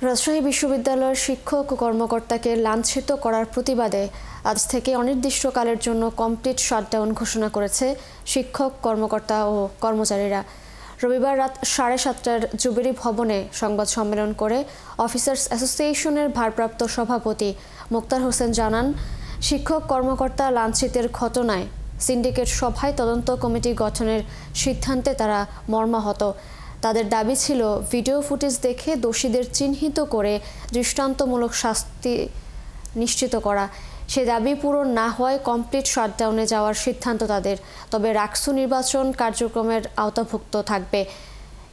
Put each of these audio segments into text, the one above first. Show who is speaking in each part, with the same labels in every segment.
Speaker 1: রাজশাহী বিশ্ববিদ্যালয়ের শিক্ষক ও কর্মকর্তাকে লাঞ্ছিত করার প্রতিবাদে আজ থেকে অনির্দিষ্টকালের জন্য কমপ্লিট শাটডাউন ঘোষণা করেছে শিক্ষক কর্মকর্তা ও কর্মচারীরা। রবিবার রাত 7:30টার জুবিলি ভবনে সংবাদ সম্মেলন করে অফিসার্স অ্যাসোসিয়েশনের ভারপ্রাপ্ত সভাপতি মোক্তার হোসেন জানান, শিক্ষক কর্মকর্তা লাঞ্ছিতের ঘটনায় সিন্ডিকেট সভায় তদন্ত কমিটি গঠনের সিদ্ধান্তে তারা মর্মাহত। তাদের দাবি ছিল ভিডিও ফুটেজ দেখে দোষীদের চিহ্নিত করে দৃষ্টান্তমূলক শাস্তি নিশ্চিত করা। সে দাবি পূরণ না হওয়ায় কমপ্লিট শাটডাউনে যাওয়ার সিদ্ধান্ত তাদের। তবে রাকসু নির্বাচন কার্যক্রমের আওতাভুক্ত থাকবে।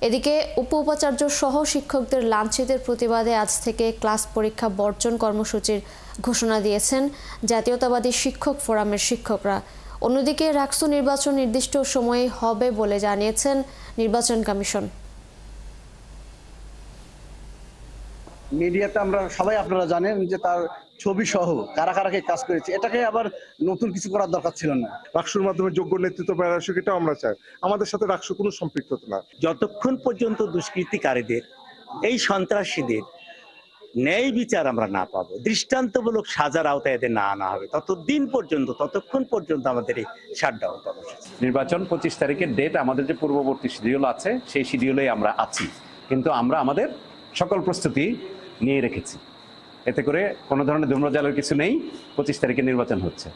Speaker 1: এদিকে উপাচার্য সহ শিক্ষকদের লাঞ্ছিতের প্রতিবাদে আজ থেকে ক্লাস পরীক্ষা বর্জন কর্মসূচির ঘোষণা দিয়েছেন জাতীয়তাবাদী শিক্ষক ফোরামের শিক্ষকরা। অন্যদিকে রাকসু নির্বাচন নির্দিষ্ট সময়ে হবে বলে জানিয়েছেন নির্বাচন কমিশন।
Speaker 2: মিডিয়াতে আমরা সবাই আপনারা জানেন যে তার ছবি সহ কারা কারা কাজ করেছে, এটাকে আবার নতুন কিছু করার দরকার ছিল না।
Speaker 3: রাকসুর মাধ্যমে যোগ্য নেতৃত্ব পাওয়া আসুক, এটাও আমরা চাই। আমাদের সাথে রাকসু কোনো সম্পৃক্ততা না।
Speaker 4: যতক্ষণ পর্যন্ত দুষ্কৃতিকারীদের, এই সন্ত্রাসীদের ন্যায় বিচার আমরা না পাবো, দৃষ্টান্তমূলক সাজার আওতায় এদের না আনা হবে, ততক্ষণ পর্যন্ত আমাদের এই শাটডাউন কর্মসূচি।
Speaker 5: নির্বাচন 25 তারিখের ডেট আমাদের যে পূর্ববর্তী শিডিউল আছে সেই শিডিউলেই আমরা আছি, কিন্তু আমরা আমাদের সকল প্রস্তুতি নিয়ে রেখেছি। এতে করে কোনো ধরনের ধূম্রজালের কিছু নেই। 25 তারিখে নির্বাচন হচ্ছে।